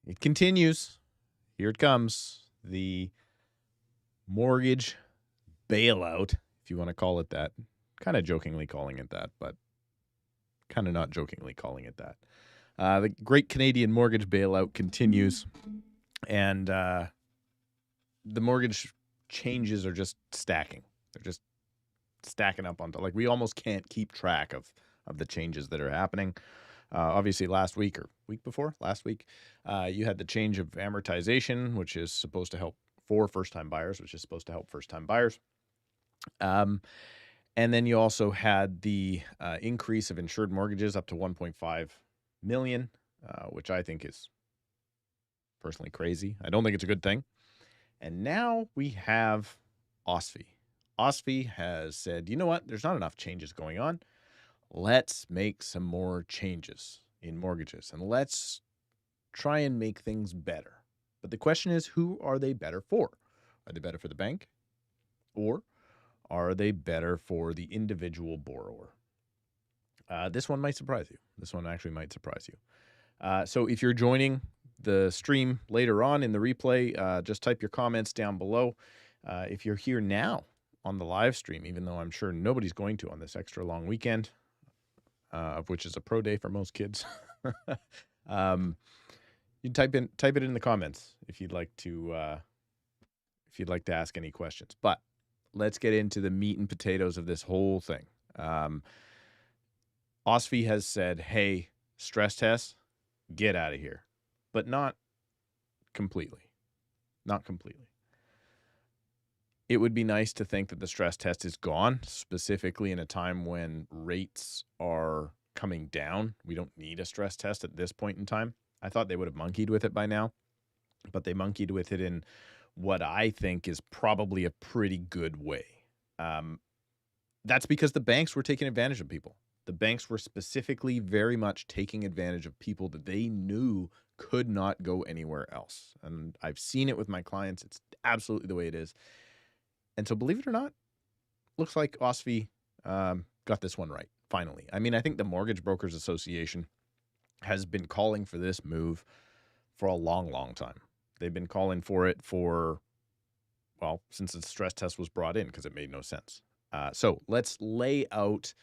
it continues. Here it comes. The mortgage bailout, if you want to call it that. Kind of jokingly calling it that, but kind of not jokingly calling it that. The Great Canadian Mortgage Bailout continues, and the mortgage changes are just stacking. They're just stacking up onto, like, we almost can't keep track of the changes that are happening. Obviously, last week, you had the change of amortization, which is supposed to help for first-time buyers, And then you also had the increase of insured mortgages up to 1.5 million, which I think is personally crazy. I don't think it's a good thing. And now we have OSFI. OSFI has said, you know what? There's not enough changes going on. Let's make some more changes in mortgages, and let's try and make things better. But the question is, who are they better for? Are they better for the bank, or are they better for the individual borrower? This one might surprise you. This one actually might surprise you. So if you're joining the stream later on in the replay, just type your comments down below. If you're here now on the live stream, even though I'm sure nobody's going to on this extra long weekend, of which is a pro day for most kids, you type it in the comments if you'd like to ask any questions. But let's get into the meat and potatoes of this whole thing. OSFI has said, hey, stress tests, get out of here. But not completely. Not completely. It would be nice to think that the stress test is gone, specifically in a time when rates are coming down. We don't need a stress test at this point in time. I thought they would have monkeyed with it by now, but they monkeyed with it in what I think is probably a pretty good way. That's because the banks were taking advantage of people. The banks were specifically very much taking advantage of people that they knew could not go anywhere else. And I've seen it with my clients. It's absolutely the way it is. And so, believe it or not, looks like OSFI got this one right, finally. I mean, I think the Mortgage Brokers Association has been calling for this move for a long, long time. They've been calling for it since the stress test was brought in, because it made no sense. So let's lay out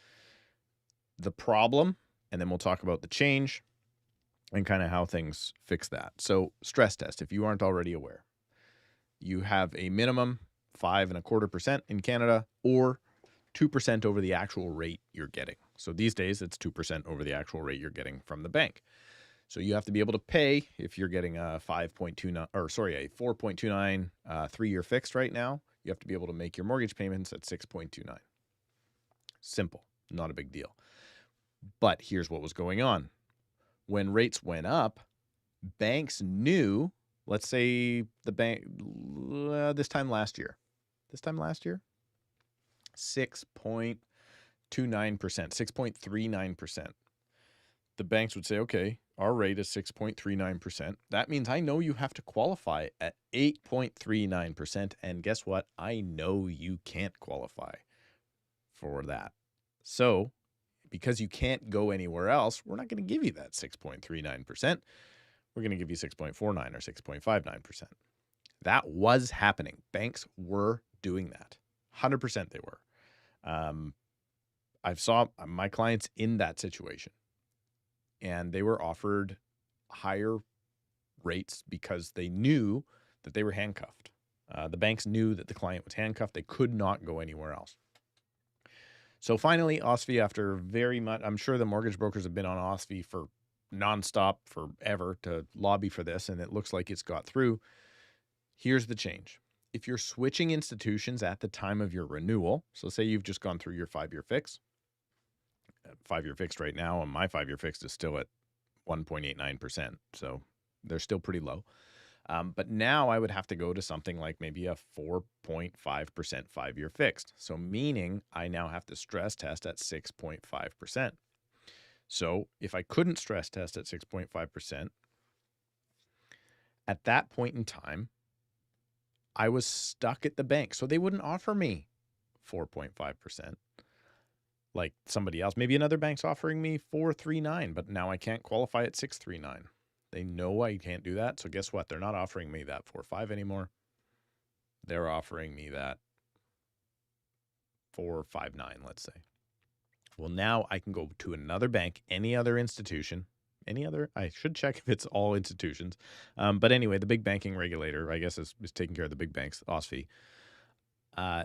the problem, and then we'll talk about the change and kind of how things fix that. So stress test, if you aren't already aware, you have a minimum 5.25% in Canada, or 2% over the actual rate you're getting. So these days it's 2% over the actual rate you're getting from the bank. So you have to be able to pay, if you're getting a 4.29 3-year fixed right now, you have to be able to make your mortgage payments at 6.29. Simple, not a big deal. But here's what was going on. When rates went up, banks knew, let's say the bank, this time last year, 6.29%, 6.39%. The banks would say, okay, our rate is 6.39%. That means I know you have to qualify at 8.39%. And guess what? I know you can't qualify for that. So because you can't go anywhere else, we're not going to give you that 6.39%. We're going to give you 6.49 or 6.59%. That was happening. Banks were doing that. 100% they were. I've saw my clients in that situation, and they were offered higher rates because they knew that they were handcuffed. The banks knew that the client was handcuffed. They could not go anywhere else. So finally, OSFI, after very much, I'm sure the mortgage brokers have been on OSFI for nonstop forever to lobby for this, and it looks like it's got through. Here's the change. If you're switching institutions at the time of your renewal, so say you've just gone through your 5-year fix, 5-year fixed right now, and my 5-year fixed is still at 1.89%, so they're still pretty low. But now I would have to go to something like maybe a 4.5% 5-year fixed. So meaning I now have to stress test at 6.5%. So if I couldn't stress test at 6.5%, at that point in time, I was stuck at the bank. So they wouldn't offer me 4.5% like somebody else. Maybe another bank's offering me 4.39, but now I can't qualify at 6.39. They know I can't do that. So guess what? They're not offering me that 4.5 anymore. They're offering me that 4.59, let's say. Well, now I can go to another bank, any other institution, I should check if it's all institutions. But anyway, the big banking regulator, I guess, is taking care of the big banks, OSFI.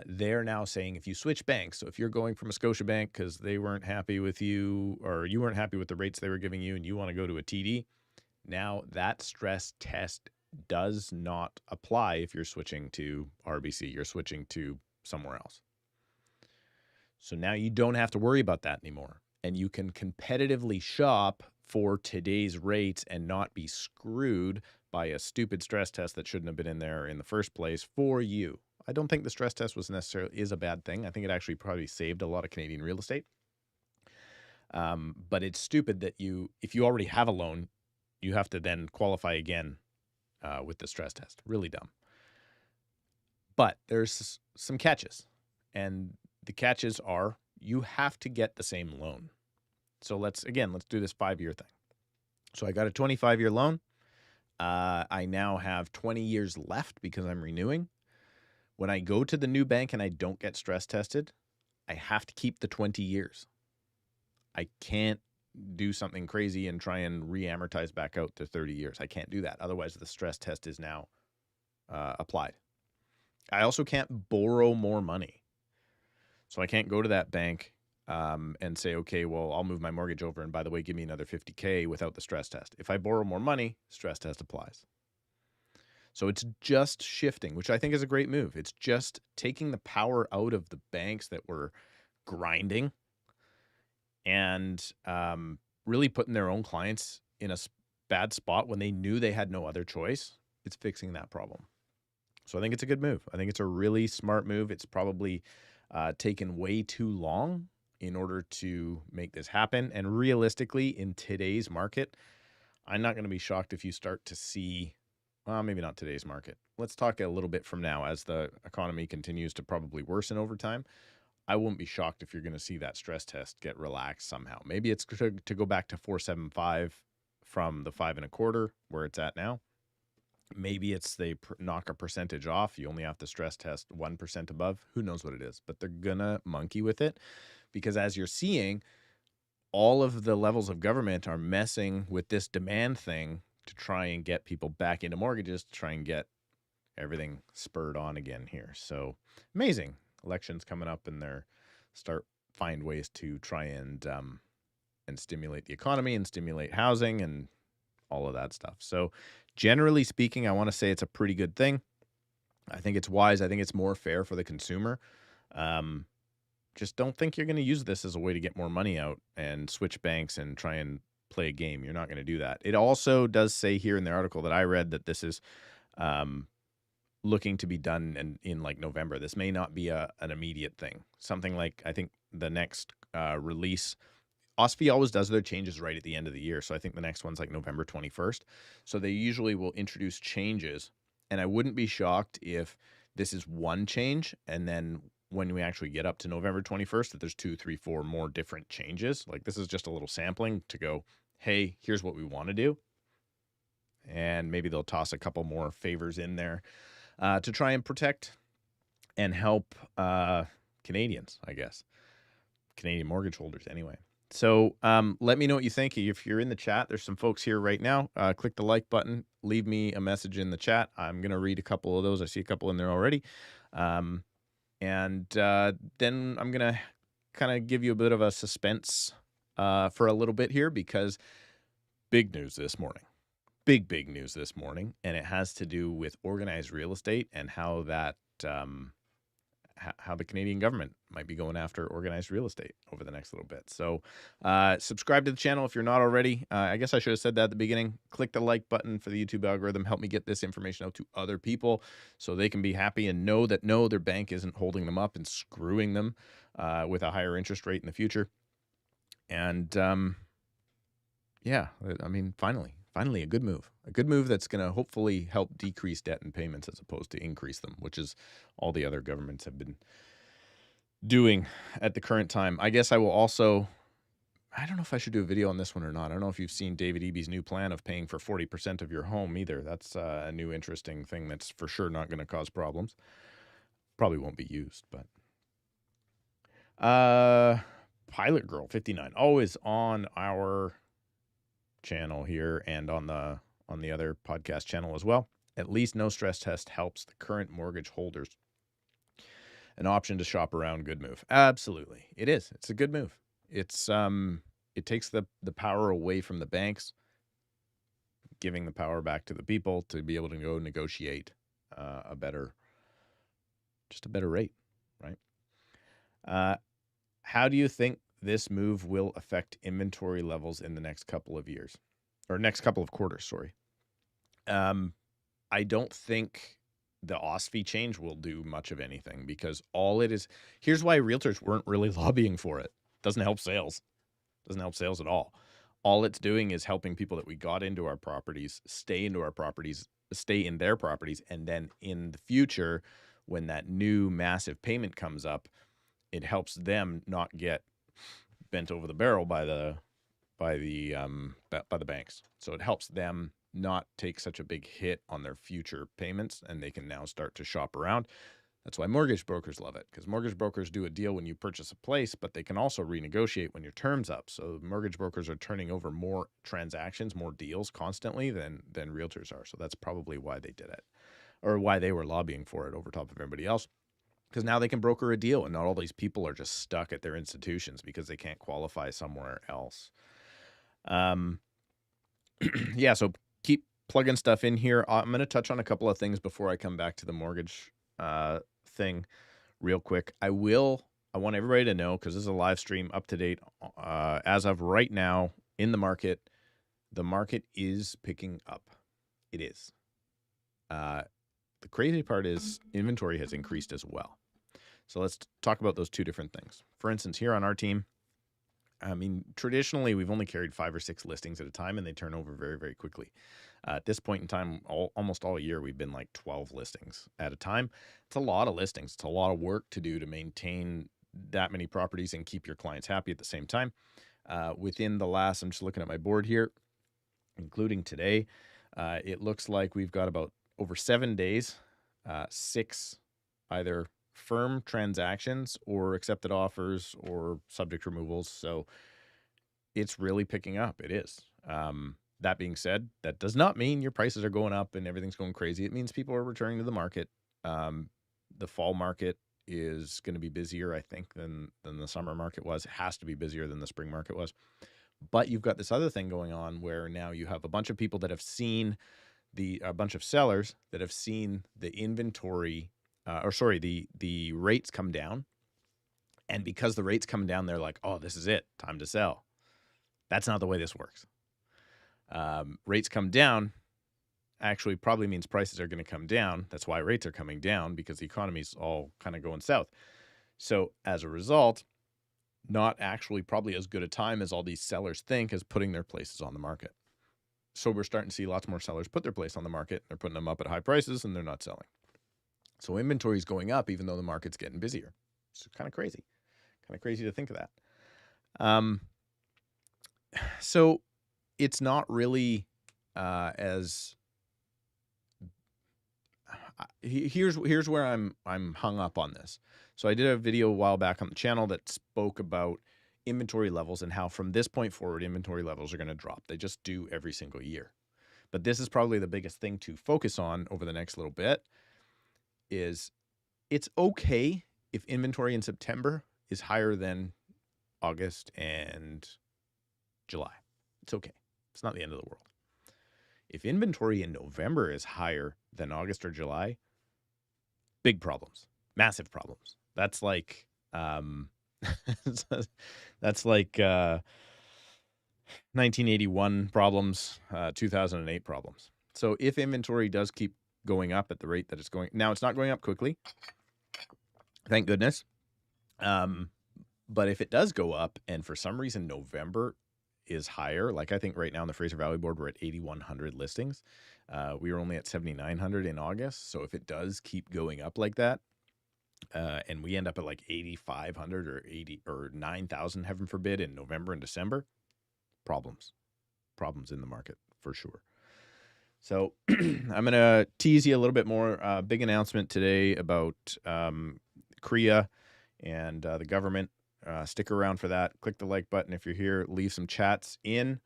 They're now saying if you switch banks, so if you're going from a Scotiabank because they weren't happy with you or you weren't happy with the rates they were giving you and you want to go to a TD, now that stress test does not apply if you're switching to RBC. You're switching to somewhere else. So now you don't have to worry about that anymore. And you can competitively shop for today's rates and not be screwed by a stupid stress test that shouldn't have been in there in the first place for you. I don't think the stress test is a bad thing. I think it actually probably saved a lot of Canadian real estate. But it's stupid that if you already have a loan, you have to then qualify again with the stress test. Really dumb. But there's some catches. And the catches are you have to get the same loan. So let's do this 5-year thing. So I got a 25-year loan. I now have 20 years left because I'm renewing. When I go to the new bank and I don't get stress tested, I have to keep the 20 years. I can't do something crazy and try and re-amortize back out to 30 years. I can't do that. Otherwise, the stress test is now applied. I also can't borrow more money. So I can't go to that bank and say, okay, well, I'll move my mortgage over. And by the way, give me another $50K without the stress test. If I borrow more money, stress test applies. So it's just shifting, which I think is a great move. It's just taking the power out of the banks that were grinding and really putting their own clients in a bad spot when they knew they had no other choice. It's fixing that problem. So I think it's a good move. I think it's a really smart move. It's probably taken way too long in order to make this happen. And realistically, in today's market, I'm not going to be shocked if you start to see, well, maybe not today's market. Let's talk a little bit from now as the economy continues to probably worsen over time. I won't be shocked if you're going to see that stress test get relaxed somehow. Maybe it's to go back to 4.75 from the 5.25 where it's at now. Maybe it's they knock a percentage off. You only have to stress test 1% above. Who knows what it is? But they're going to monkey with it because as you're seeing, all of the levels of government are messing with this demand thing to try and get people back into mortgages, to try and get everything spurred on again here. So amazing. Elections coming up and they're find ways to try and stimulate the economy and stimulate housing and all of that stuff. So generally speaking, I want to say it's a pretty good thing. I think it's wise. I think it's more fair for the consumer. Just don't think you're going to use this as a way to get more money out and switch banks and try and play a game. You're not going to do that. It also does say here in the article that I read that this is looking to be done in like November. This may not be an immediate thing. Something like, I think the next release, OSFI always does their changes right at the end of the year. So I think the next one's like November 21st. So they usually will introduce changes. And I wouldn't be shocked if this is one change. And then when we actually get up to November 21st, that there's 2, 3, 4 more different changes. Like this is just a little sampling to go, hey, here's what we want to do. And maybe they'll toss a couple more favors in there to try and protect and help Canadians, I guess. Canadian mortgage holders anyway. So let me know what you think. If you're in the chat, there's some folks here right now. Click the like button. Leave me a message in the chat. I'm going to read a couple of those. I see a couple in there already. And then I'm going to kind of give you a bit of a suspense for a little bit here because big news this morning. Big news this morning. And it has to do with organized real estate and how that how the Canadian government might be going after organized real estate over the next little bit. So subscribe to the channel if you're not already. I guess I should have said that at the beginning. Click the like button for the YouTube algorithm. Help me get this information out to other people so they can be happy and know that no, their bank isn't holding them up and screwing them with a higher interest rate in the future. And yeah, I mean, finally a good move. A good move that's going to hopefully help decrease debt and payments as opposed to increase them, which is all the other governments have been doing at the current time. I guess I will also I don't know if I should do a video on this one or not. I don't know if you've seen David Eby's new plan of paying for 40% of your home either. That's a new interesting thing that's for sure not going to cause problems. Probably won't be used, but Pilot Girl 59, always on our channel here and on the other podcast channel as well. At least no stress test helps the current mortgage holders. An option to shop around, good move. Absolutely. It is. It's a good move. It's it takes the power away from the banks, giving the power back to the people to be able to go negotiate a better rate, right? How do you think this move will affect inventory levels in the next couple of years, or next couple of quarters? Sorry. I don't think the OSFI change will do much of anything, because all it is, here's why realtors weren't really lobbying for it. Doesn't help sales. Doesn't help sales at all. All it's doing is helping people that we got into our properties, stay in their properties, and then in the future, when that new massive payment comes up, it helps them not get bent over the barrel by the banks. So it helps them not take such a big hit on their future payments, and they can now start to shop around. That's why mortgage brokers love it, because mortgage brokers do a deal when you purchase a place, but they can also renegotiate when your term's up. So mortgage brokers are turning over more transactions, more deals constantly than realtors are. So that's probably why they did it, or why they were lobbying for it over top of everybody else, because now they can broker a deal and not all these people are just stuck at their institutions because they can't qualify somewhere else. Yeah, so keep plugging stuff in here. I'm going to touch on a couple of things before I come back to the mortgage thing real quick. I want everybody to know, because this is a live stream, up to date. As of right now in the market is picking up. It is. The crazy part is inventory has increased as well. So let's talk about those two different things. For instance, here on our team, I mean, traditionally, we've only carried 5 or 6 listings at a time, and they turn over very, very quickly. At this point in time, almost all year, we've been like 12 listings at a time. It's a lot of listings. It's a lot of work to do to maintain that many properties and keep your clients happy at the same time. Within the last, I'm just looking at my board here, including today, it looks like we've got about over 7 days, 6 either firm transactions or accepted offers or subject removals. So it's really picking up. It is. That being said, that does not mean your prices are going up and everything's going crazy. It means people are returning to the market. The fall market is going to be busier, I think, than the summer market was. It has to be busier than the spring market was. But you've got this other thing going on where now you have a bunch of people that have seen a bunch of sellers that have seen the inventory, the rates come down. And because the rates come down, they're like, oh, this is it, time to sell. That's not the way this works. Rates come down actually probably means prices are going to come down. That's why rates are coming down, because the economy's all kind of going south. So as a result, not actually probably as good a time as all these sellers think as putting their places on the market. So we're starting to see lots more sellers put their place on the market. They're putting them up at high prices and they're not selling. So inventory is going up even though the market's getting busier. It's kind of crazy. Kind of crazy to think of that. So it's not really as... Here's where I'm hung up on this. So I did a video a while back on the channel that spoke about inventory levels and how from this point forward, inventory levels are going to drop. They just do every single year. But this is probably the biggest thing to focus on over the next little bit. Is it's okay if inventory in September is higher than August and July. It's okay. It's not the end of the world. If inventory in November is higher than August or July, big problems, massive problems. That's like, that's like 1981 problems, 2008 problems. So if inventory does keep going up at the rate that it's going, now it's not going up quickly, thank goodness. But if it does go up and for some reason November is higher, like I think right now on the Fraser Valley board, we're at 8,100 listings. We were only at 7,900 in August. So if it does keep going up like that, and we end up at like 8,500 or 80 or 9,000, heaven forbid, in November and December, problems in the market for sure. So I'm going to tease you a little bit more. Big announcement today about CREA and the government. Stick around for that. Click the like button if you're here. Leave some chats in,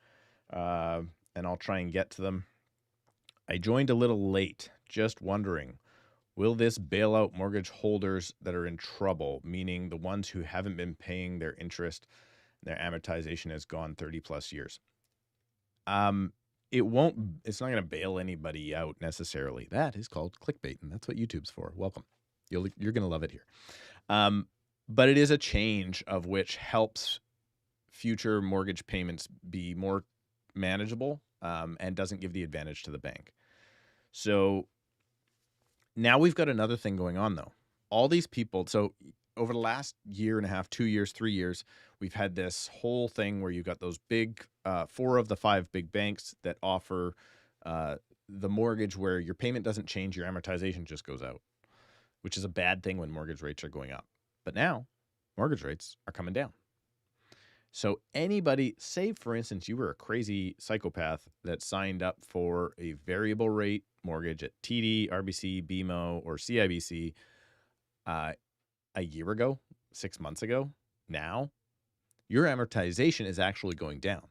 and I'll try and get to them. I joined a little late, just wondering, will this bail out mortgage holders that are in trouble, meaning the ones who haven't been paying their interest, their amortization has gone 30 plus years? It's not going to bail anybody out necessarily. That is called clickbait, and that's what YouTube's for. Welcome. You're going to love it here. But it is a change of which helps future mortgage payments be more manageable, and doesn't give the advantage to the bank. So now we've got another thing going on, though. All these people, so over the last year and a half, 2 years, 3 years, we've had this whole thing where you've got those big, 4 of the 5 big banks that offer the mortgage where your payment doesn't change, your amortization just goes out, which is a bad thing when mortgage rates are going up. But now mortgage rates are coming down. So anybody, say for instance, you were a crazy psychopath that signed up for a variable rate mortgage at TD, RBC, BMO, or CIBC a year ago, 6 months ago, now your amortization is actually going down,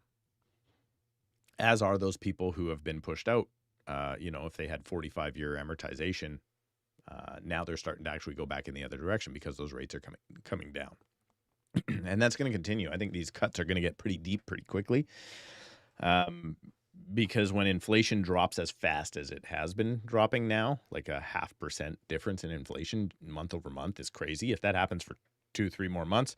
as are those people who have been pushed out. If they had 45-year amortization, now they're starting to actually go back in the other direction because those rates are coming down. And that's going to continue. I think these cuts are going to get pretty deep pretty quickly, because when inflation drops as fast as it has been dropping now, like a 0.5% difference in inflation month over month is crazy. If that happens for 2-3 more months,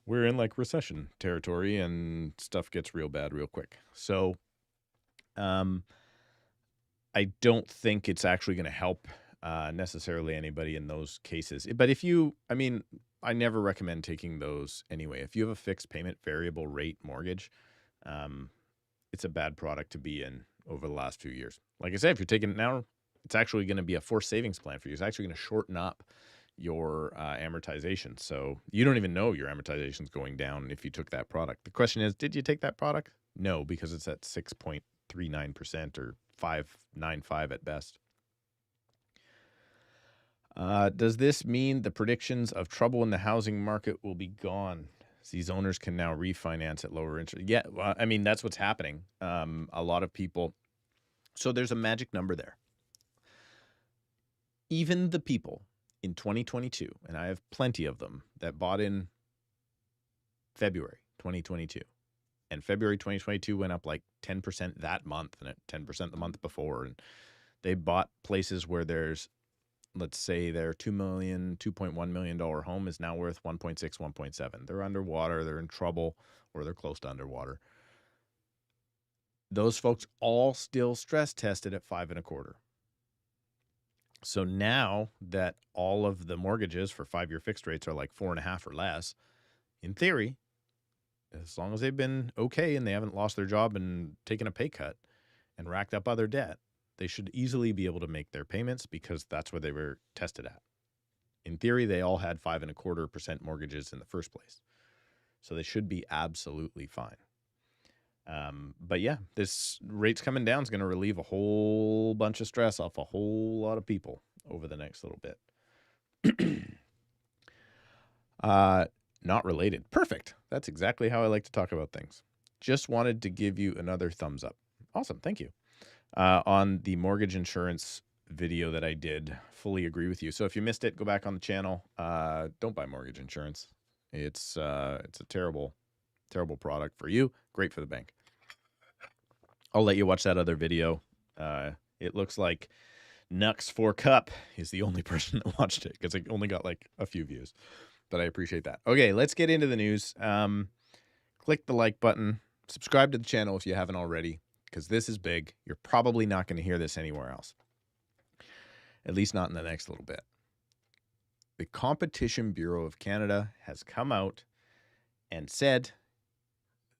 we're in like recession territory and stuff gets real bad real quick. So I don't think it's actually going to help necessarily anybody in those cases. But I never recommend taking those anyway. If you have a fixed payment variable rate mortgage, it's a bad product to be in over the last few years. Like I said, if you're taking it now, it's actually going to be a forced savings plan for you. It's actually going to shorten up your amortization. So you don't even know your amortization is going down if you took that product. The question is, did you take that product? No, because it's at 6.39% or 5.95 at best. Does this mean the predictions of trouble in the housing market will be gone? These owners can now refinance at lower interest. Yeah, well, that's what's happening. A lot of people. So there's a magic number there. Even the people in 2022, and I have plenty of them, that bought in February 2022, and February 2022 went up like 10% that month, and at 10% the month before, and they bought places where there's, let's say their $2.1 million home is now worth 1.6, 1.7. They're underwater, they're in trouble, or they're close to underwater. Those folks all still stress tested at 5.25. So now that all of the mortgages for 5-year fixed rates are like 4.5 or less, in theory, as long as they've been okay and they haven't lost their job and taken a pay cut and racked up other debt, they should easily be able to make their payments because that's where they were tested at. In theory, they all had 5.25% mortgages in the first place. So they should be absolutely fine. But yeah, this rates coming down is going to relieve a whole bunch of stress off a whole lot of people over the next little bit. Not related. Perfect. That's exactly how I like to talk about things. Just wanted to give you another thumbs up. Awesome. Thank you. On the mortgage insurance video that I did. Fully agree with you. So if you missed it, go back on the channel. Don't buy mortgage insurance. It's a terrible product for you. Great for the bank. I'll let you watch that other video. It looks like Nux4Cup is the only person that watched it because it only got like a few views. But I appreciate that. Okay, let's get into the news. Click the like button. Subscribe to the channel if you haven't already, because this is big. You're probably not going to hear this anywhere else, at least not in the next little bit. The Competition Bureau of Canada has come out and said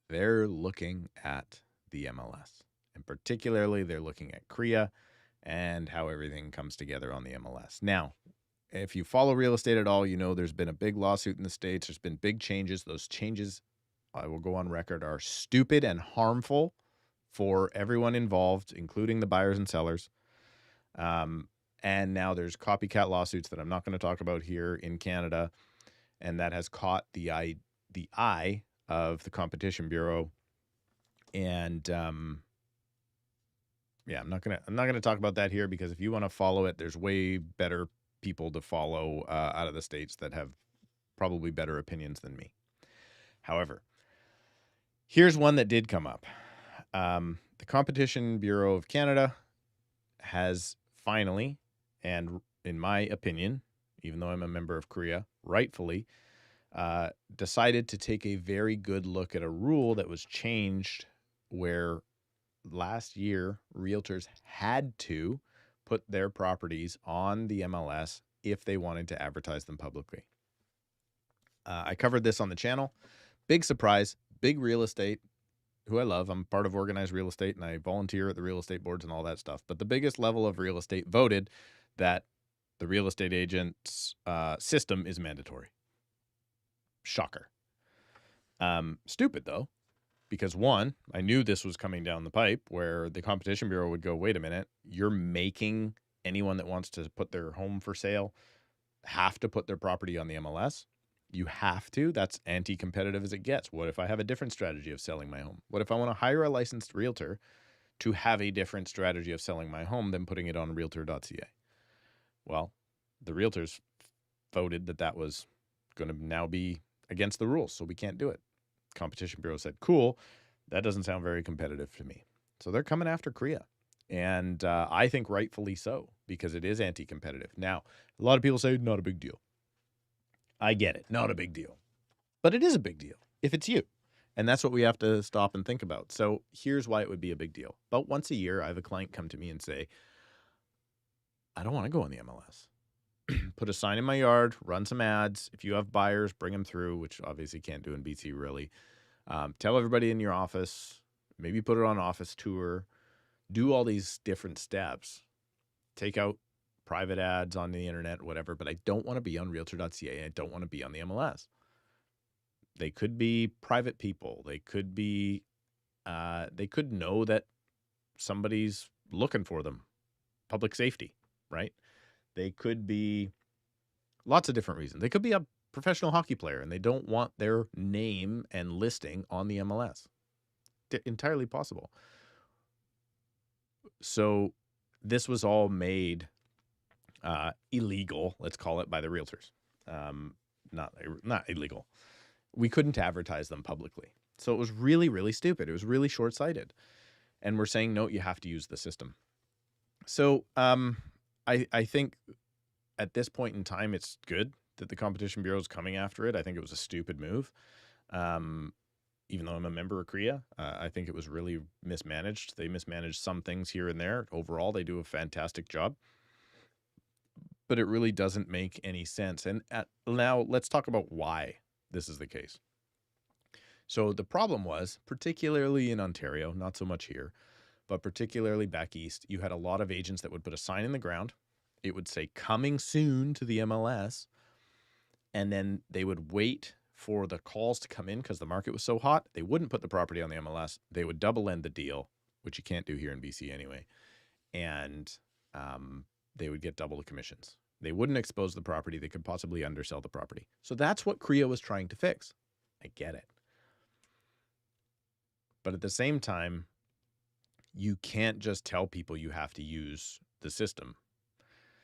they're looking at the MLS, and particularly they're looking at CREA and how everything comes together on the MLS. Now, if you follow real estate at all, you know there's been a big lawsuit in the States. There's been big changes. Those changes, I will go on record, are stupid and harmful for everyone involved, including the buyers and sellers. And now there's copycat lawsuits that I'm not going to talk about here in Canada, and that has caught the eye of the Competition Bureau. And yeah, I'm not gonna talk about that here, because if you want to follow it, there's way better people to follow out of the States that have probably better opinions than me. However, here's one that did come up. The Competition Bureau of Canada has finally, and in my opinion, even though I'm a member of CREA, rightfully, decided to take a very good look at a rule that was changed, where last year realtors had to put their properties on the MLS if they wanted to advertise them publicly. I covered this on the channel. Big surprise, big real estate, who I love. I'm part of organized real estate, and I volunteer at the real estate boards and all that stuff. But the biggest level of real estate voted that the real estate agent's system is mandatory. Shocker. Stupid, though, because one, I knew this was coming down the pipe, where the Competition Bureau would go, wait a minute, you're making anyone that wants to put their home for sale have to put their property on the MLS. You have to. That's anti-competitive as it gets. What if I have a different strategy of selling my home? What if I want to hire a licensed realtor to have a different strategy of selling my home than putting it on realtor.ca? Well, the realtors voted that that was going to now be against the rules, so we can't do it. Competition Bureau said, cool, that doesn't sound very competitive to me. So they're coming after CREA. And I think rightfully so, because it is anti-competitive. Now, a lot of people say, not a big deal. I get it, not a big deal. But it is a big deal if it's you. And that's what we have to stop and think about. So here's why it would be a big deal. About once a year, I have a client come to me and say, I don't want to go on the MLS. Put a sign in my yard, run some ads. If you have buyers, bring them through, which obviously can't do in BC, really. Tell everybody in your office, maybe put it on office tour, do all these different steps, take out private ads on the internet, whatever, but I don't want to be on realtor.ca. I don't want to be on the MLS. They could be private people. They could be, they could know that somebody's looking for them. Public safety, right? They could be lots of different reasons. They could be a professional hockey player and they don't want their name and listing on the MLS. Entirely possible. So this was all made illegal, let's call it, by the realtors. Not illegal. We couldn't advertise them publicly. So it was really, really stupid. It was really short-sighted. And we're saying, no, you have to use the system. So I think at this point in time, it's good that the Competition Bureau is coming after it. I think it was a stupid move. Even though I'm a member of CREA, I think it was really mismanaged. They mismanaged some things here and there. Overall, they do a fantastic job. But it really doesn't make any sense. And now let's talk about why this is the case. So the problem was, particularly in Ontario, not so much here, but particularly back east, you had a lot of agents that would put a sign in the ground. It would say coming soon to the MLS. And then they would wait for the calls to come in because the market was so hot. They wouldn't put the property on the MLS. They would double end the deal, which you can't do here in BC anyway. And they would get double the commissions. They wouldn't expose the property. They could possibly undersell the property. So that's what CREA was trying to fix. I get it. But at the same time, you can't just tell people you have to use the system.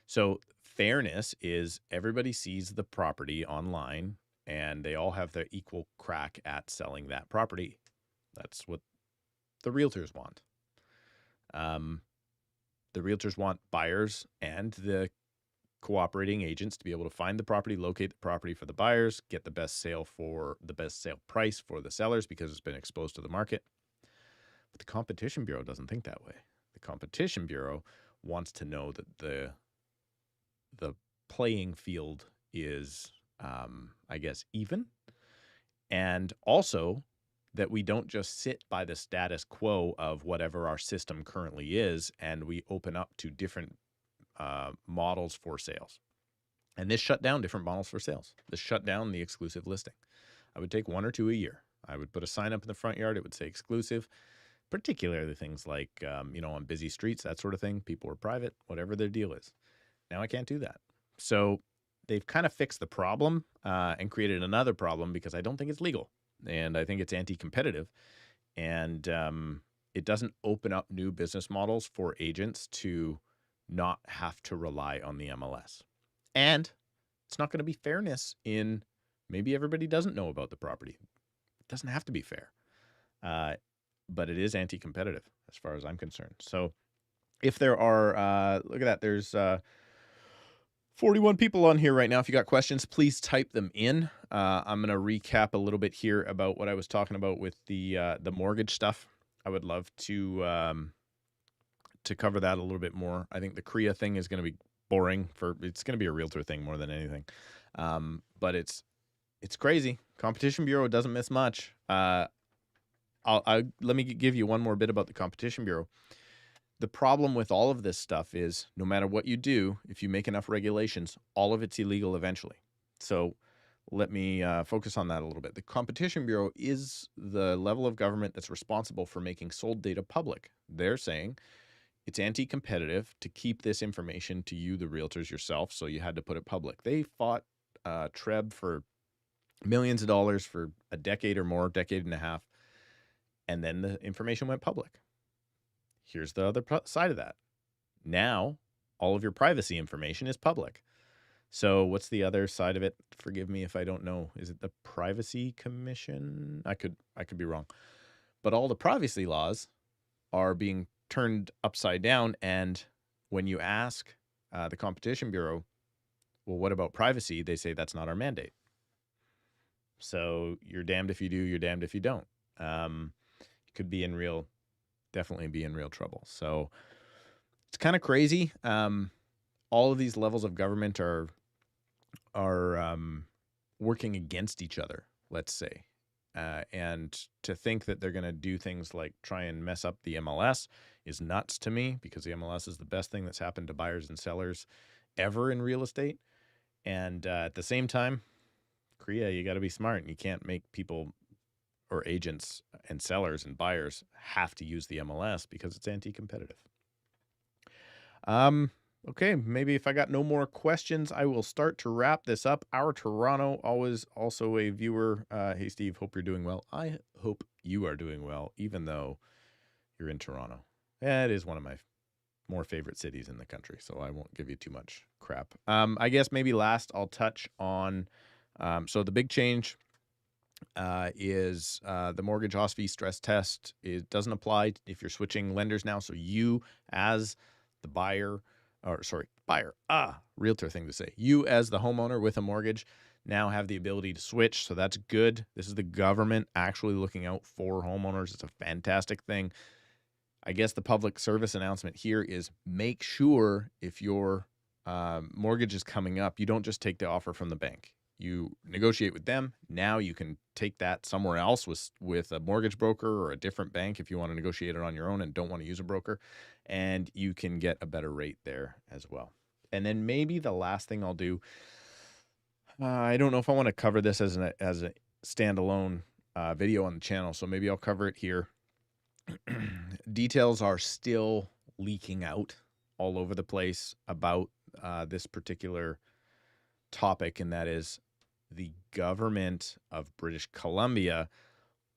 So fairness is everybody sees the property online and they all have their equal crack at selling that property. That's what the realtors want. The realtors want buyers and the cooperating agents to be able to find the property, locate the property for the buyers, get the best sale price for the sellers because it's been exposed to the market. But the Competition Bureau doesn't think that way. The Competition Bureau wants to know that the playing field is, I guess, even. And also that we don't just sit by the status quo of whatever our system currently is, and we open up to different models for sales. And this shut down different models for sales. This shut down the exclusive listing. I would take 1 or 2 a year. I would put a sign up in the front yard. It would say exclusive, particularly things like, on busy streets, that sort of thing. People are private, whatever their deal is. Now I can't do that. So they've kind of fixed the problem and created another problem because I don't think it's legal. And I think it's anti-competitive. And it doesn't open up new business models for agents to not have to rely on the MLS. And it's not going to be fairness in maybe everybody doesn't know about the property. It doesn't have to be fair. But it is anti-competitive as far as I'm concerned. So if there are, look at that, there's 41 people on here right now. If you got questions, please type them in. I'm going to recap a little bit here about what I was talking about with the mortgage stuff. I would love to cover that a little bit more. I think the CREA thing is going to be boring it's going to be a realtor thing more than anything. But it's crazy. Competition Bureau doesn't miss much. Let me give you one more bit about the Competition Bureau. The problem with all of this stuff is no matter what you do, if you make enough regulations, all of it's illegal eventually. So let me focus on that a little bit. The Competition Bureau is the level of government that's responsible for making sold data public. They're saying it's anti-competitive to keep this information to you, the realtors yourself, so you had to put it public. They fought TREB for millions of dollars for a decade or more, decade and a half, and then the information went public. Here's the other side of that. Now, all of your privacy information is public. So what's the other side of it? Forgive me if I don't know. Is it the Privacy Commission? I could be wrong. But all the privacy laws are being turned upside down. And when you ask the Competition Bureau, well, what about privacy? They say that's not our mandate. So you're damned if you do, you're damned if you don't. You could be definitely be in real trouble. So it's kind of crazy. All of these levels of government are working against each other, let's say. And to think that they're going to do things like try and mess up the MLS is nuts to me, because the MLS is the best thing that's happened to buyers and sellers ever in real estate. And at the same time, CREA, you got to be smart, and you can't make people or agents and sellers and buyers have to use the MLS because it's anti-competitive. Okay, maybe if I got no more questions, I will start to wrap this up. Our Toronto, always also a viewer. Hey, Steve, hope you're doing well. I hope you are doing well, even though you're in Toronto. It is one of my more favorite cities in the country, so I won't give you too much crap. I guess maybe last I'll touch on, so the big change is the mortgage OSFI stress test. It doesn't apply if you're switching lenders now. So you as the realtor thing to say. You as the homeowner with a mortgage now have the ability to switch. So that's good. This is the government actually looking out for homeowners. It's a fantastic thing. I guess the public service announcement here is make sure if your mortgage is coming up, you don't just take the offer from the bank. You negotiate with them. Now you can take that somewhere else with a mortgage broker or a different bank if you want to negotiate it on your own and don't want to use a broker, and you can get a better rate there as well. And then maybe the last thing I'll do, I don't know if I want to cover this as a standalone video on the channel, so maybe I'll cover it here. Details are still leaking out all over the place about this particular topic, and that is the government of British Columbia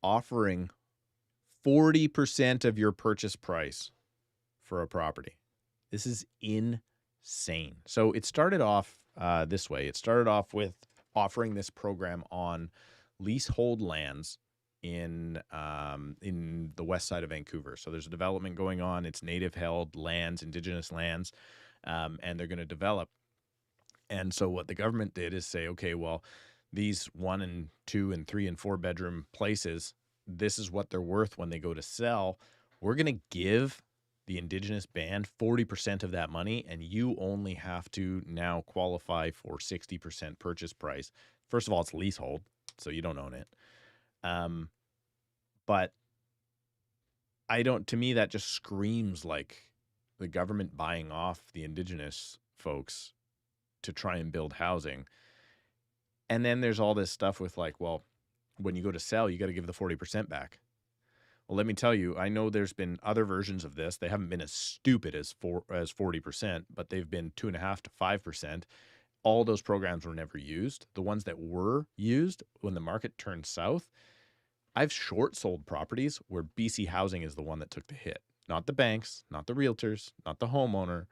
offering 40% of your purchase price for a property. This is insane. So it started off this way. It started off with offering this program on leasehold lands in the west side of Vancouver. So there's a development going on. It's native held lands, Indigenous lands, and they're going to develop. And so what the government did is say, okay, well, these 1 and 2 and 3 and 4 bedroom places, this is what they're worth when they go to sell. We're going to give the Indigenous band 40% of that money, and you only have to now qualify for 60% purchase price. First of all, it's leasehold, so you don't own it. But to me, that just screams like the government buying off the Indigenous folks to try and build housing. And then there's all this stuff with like, well, when you go to sell, you got to give the 40% back. Well, let me tell you, I know there's been other versions of this. They haven't been as stupid as 40%, but they've been 2.5% to 5%. All those programs were never used. The ones that were used, when the market turned south, I've short sold properties where BC Housing is the one that took the hit. Not the banks, not the realtors, not the homeowner.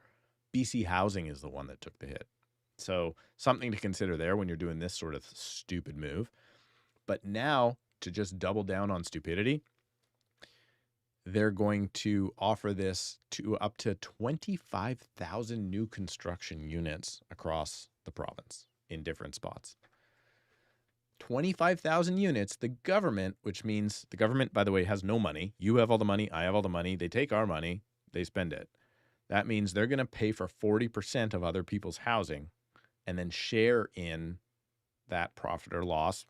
BC Housing is the one that took the hit. So something to consider there when you're doing this sort of stupid move. But now, to just double down on stupidity, they're going to offer this to up to 25,000 new construction units across the province in different spots. 25,000 units, the government, which means the government, by the way, has no money. You have all the money, I have all the money. They take our money, they spend it. That means they're going to pay for 40% of other people's housing and then share in that profit or loss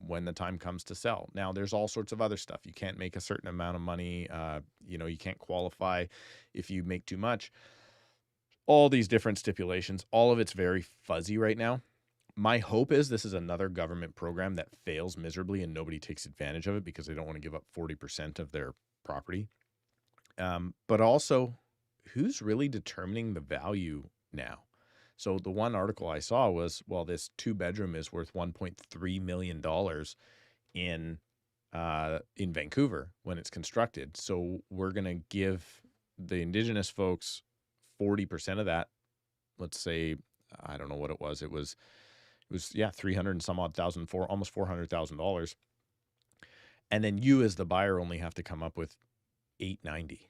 when the time comes to sell. Now, there's all sorts of other stuff. You can't make a certain amount of money. You can't qualify if you make too much. All these different stipulations, all of it's very fuzzy right now. My hope is this is another government program that fails miserably and nobody takes advantage of it because they don't want to give up 40% of their property. But also, who's really determining the value now? So the one article I saw was, well, this 2-bedroom is worth $1.3 million in Vancouver when it's constructed. So we're going to give the Indigenous folks 40% of that. Let's say, I don't know what it was. It was 300 and some odd thousand, almost $400,000. And then you as the buyer only have to come up with $890.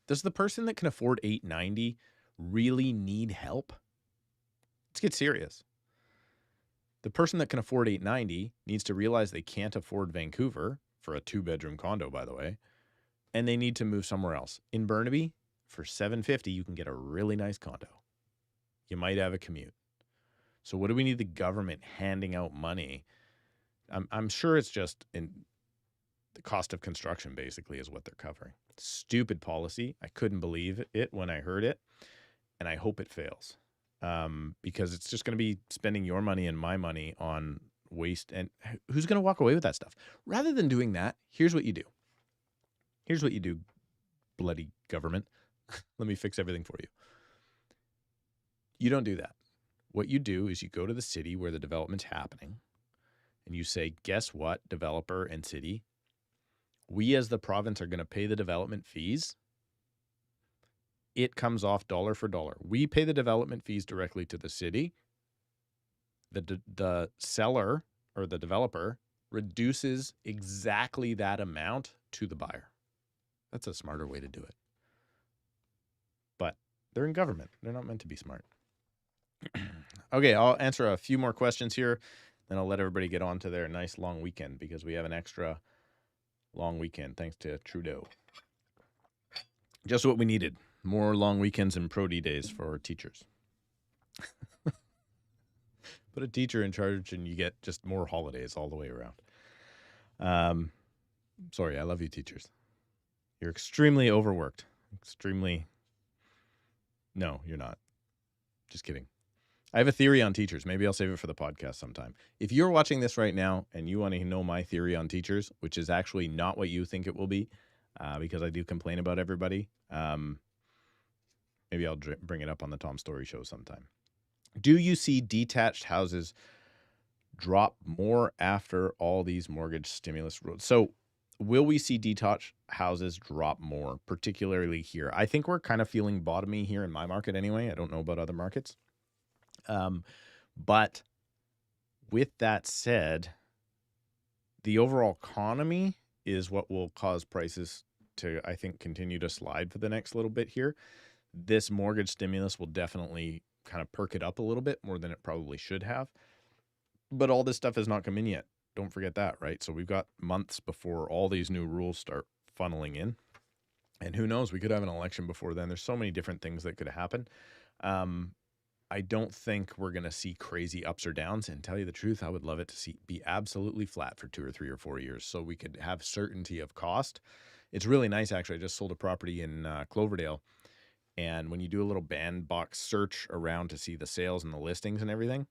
Does the person that can afford $890 really need help? Let's get serious. The person that can afford $890 needs to realize they can't afford Vancouver for a 2-bedroom condo, by the way, and they need to move somewhere else. In Burnaby, for $750, you can get a really nice condo. You might have a commute. So what do we need the government handing out money? I'm sure it's just in the cost of construction, basically, is what they're covering. Stupid policy. I couldn't believe it when I heard it, and I hope it fails. Because it's just going to be spending your money and my money on waste. And who's going to walk away with that stuff? Rather than doing that, here's what you do. Here's what you do, bloody government. Let me fix everything for you. You don't do that. What you do is you go to the city where the development's happening and you say, guess what, developer and city? We as the province are going to pay the development fees. It comes off dollar for dollar. We pay the development fees directly to the city. The seller or the developer reduces exactly that amount to the buyer. That's a smarter way to do it. But they're in government. They're not meant to be smart. Okay, I'll answer a few more questions here. Then I'll let everybody get on to their nice long weekend because we have an extra long weekend thanks to Trudeau. Just what we needed. More long weekends and pro-D days for teachers. Put a teacher in charge and you get just more holidays all the way around. Sorry, I love you, teachers. You're extremely overworked. No, you're not. Just kidding. I have a theory on teachers. Maybe I'll save it for the podcast sometime. If you're watching this right now and you want to know my theory on teachers, which is actually not what you think it will be, because I do complain about everybody, maybe I'll bring it up on the Tom Story Show sometime. Do you see detached houses drop more after all these mortgage stimulus rules? So will we see detached houses drop more, particularly here? I think we're kind of feeling bottoming here in my market anyway. I don't know about other markets. But with that said, the overall economy is what will cause prices to, I think, continue to slide for the next little bit here. This mortgage stimulus will definitely kind of perk it up a little bit more than it probably should have. But all this stuff has not come in yet. Don't forget that, right? So we've got months before all these new rules start funneling in. And who knows, we could have an election before then. There's so many different things that could happen. I don't think we're going to see crazy ups or downs. And tell you the truth, I would love it to be absolutely flat for 2 or 3 or 4 years so we could have certainty of cost. It's really nice, actually. I just sold a property in Cloverdale. And when you do a little bandbox search around to see the sales and the listings and everything,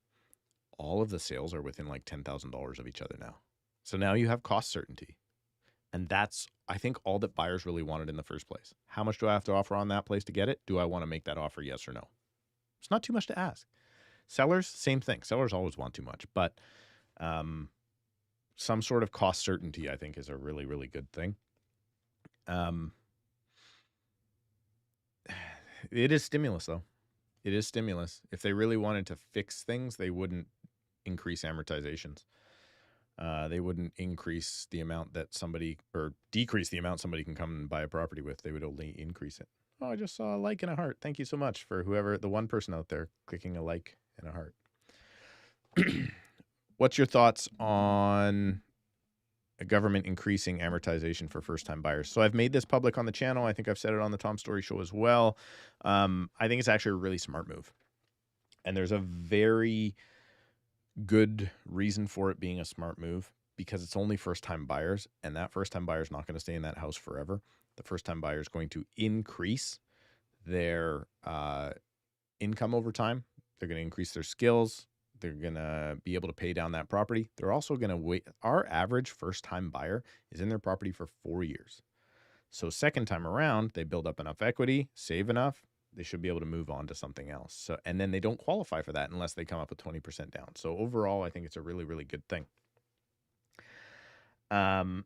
all of the sales are within like $10,000 of each other now. So now you have cost certainty. And that's, I think, all that buyers really wanted in the first place. How much do I have to offer on that place to get it? Do I want to make that offer, yes or no? It's not too much to ask. Sellers, same thing. Sellers always want too much. But some sort of cost certainty, I think, is a really, really good thing. It is stimulus, though. It is stimulus. If they really wanted to fix things, they wouldn't increase amortizations. They wouldn't increase the amount that somebody, or decrease the amount somebody can come and buy a property with. They would only increase it. Oh, I just saw a like and a heart. Thank you so much for whoever, the one person out there clicking a like and a heart. What's your thoughts on a government increasing amortization for first-time buyers? So I've made this public on the channel. I think I've said it on the Tom Story Show as well. I think it's actually a really smart move. And there's a very good reason for it being a smart move, because it's only first-time buyers, and that first-time buyer is not going to stay in that house forever. The first-time buyer is going to increase their income over time. They're going to increase their skills. They're going to be able to pay down that property. They're also going to wait. Our average first-time buyer is in their property for 4 years. So second time around, they build up enough equity, save enough, they should be able to move on to something else. So, and then they don't qualify for that unless they come up with 20% down. So overall, I think it's a really, really good thing. I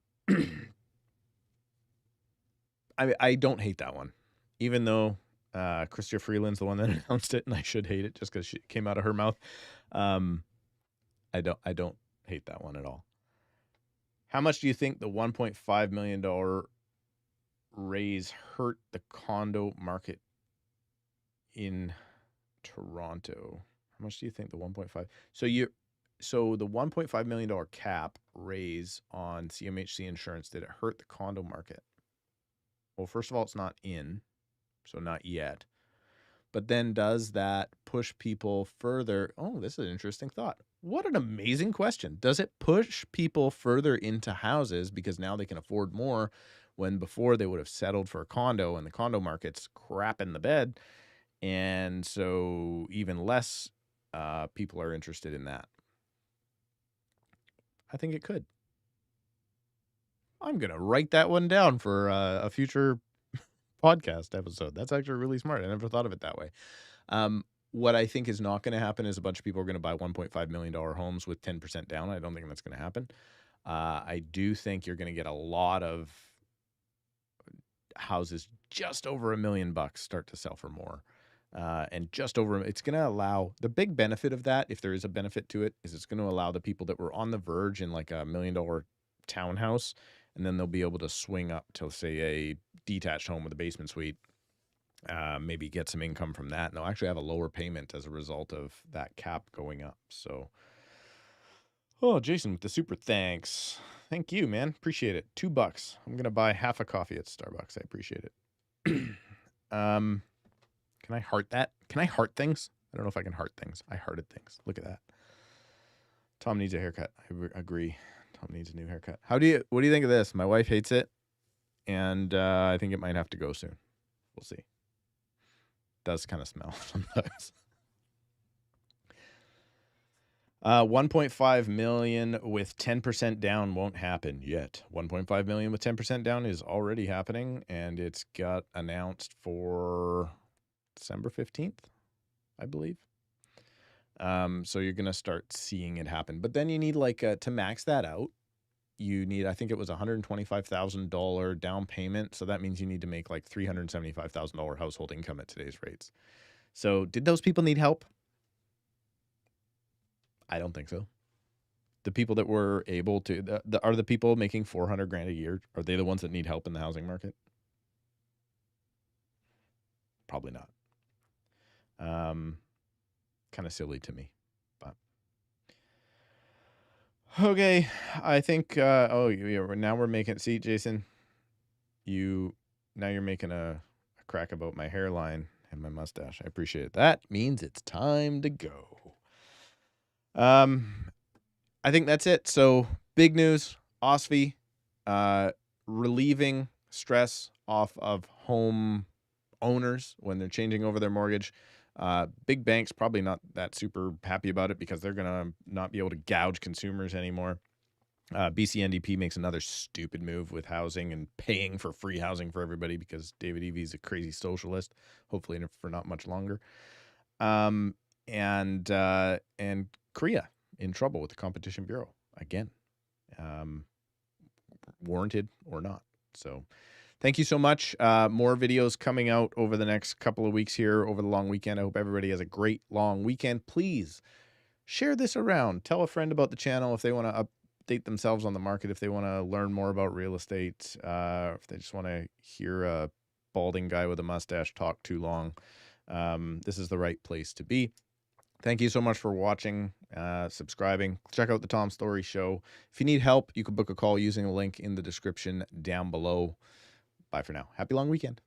don't hate that one, even though Chrystia Freeland's the one that announced it, and I should hate it just because it came out of her mouth. I don't hate that one at all. How much do you think the $1.5 million raise hurt the condo market in Toronto? How much do you think the 1.5? So the $1.5 million cap raise on CMHC insurance, did it hurt the condo market? Well, first of all, it's not in, so not yet. But then does that push people further? Oh, this is an interesting thought. What an amazing question. Does it push people further into houses because now they can afford more, when before they would have settled for a condo and the condo market's crap in the bed? And so even less people are interested in that. I think it could. I'm going to write that one down for a future podcast episode. That's actually really smart. I never thought of it that way. What I think is not going to happen is a bunch of people are going to buy $1.5 million homes with 10% down. I don't think that's going to happen. I do think you're going to get a lot of houses just over $1 million start to sell for more. And just over, it's going to allow, the big benefit of that, if there is a benefit to it, is it's going to allow the people that were on the verge in like $1 million townhouse, and then they'll be able to swing up to, say, a detached home with a basement suite, maybe get some income from that, and they'll actually have a lower payment as a result of that cap going up. So, oh, Jason with the super thanks. Thank you, man. Appreciate it. $2. I'm going to buy half a coffee at Starbucks. I appreciate it. Can I heart that? Can I heart things? I don't know if I can heart things. I hearted things. Look at that. Tom needs a haircut. I agree. Tom needs a new haircut. What do you think of this? My wife hates it, and I think it might have to go soon. We'll see. It does kind of smell sometimes. 1.5 million with 10% down won't happen yet. 1.5 million with 10% down is already happening, and it's got announced for December 15th, I believe. So you're going to start seeing it happen. But then you need to max that out, you need, I think it was $125,000 down payment. So that means you need to make like $375,000 household income at today's rates. So did those people need help? I don't think so. The people that were able to, are the people making $400,000 a year, are they the ones that need help in the housing market? Probably not. Kind of silly to me, but okay. I think, now we're making, see, Jason, now you're making a crack about my hairline and my mustache. I appreciate it. That means it's time to go. I think that's it. So big news, OSFI, relieving stress off of home owners when they're changing over their mortgage. Big banks probably not that super happy about it because they're going to not be able to gouge consumers anymore. BCNDP makes another stupid move with housing and paying for free housing for everybody because David Evy's a crazy socialist, hopefully for not much longer. And Korea in trouble with the Competition Bureau again, warranted or not. So thank you so much. More videos coming out over the next couple of weeks here over the long weekend. I hope everybody has a great long weekend. Please share this around. Tell a friend about the channel if they want to update themselves on the market, if they want to learn more about real estate, if they just want to hear a balding guy with a mustache talk too long. This is the right place to be. Thank you so much for watching, subscribing. Check out the Tom Story Show. If you need help, you can book a call using a link in the description down below. Bye for now. Happy long weekend.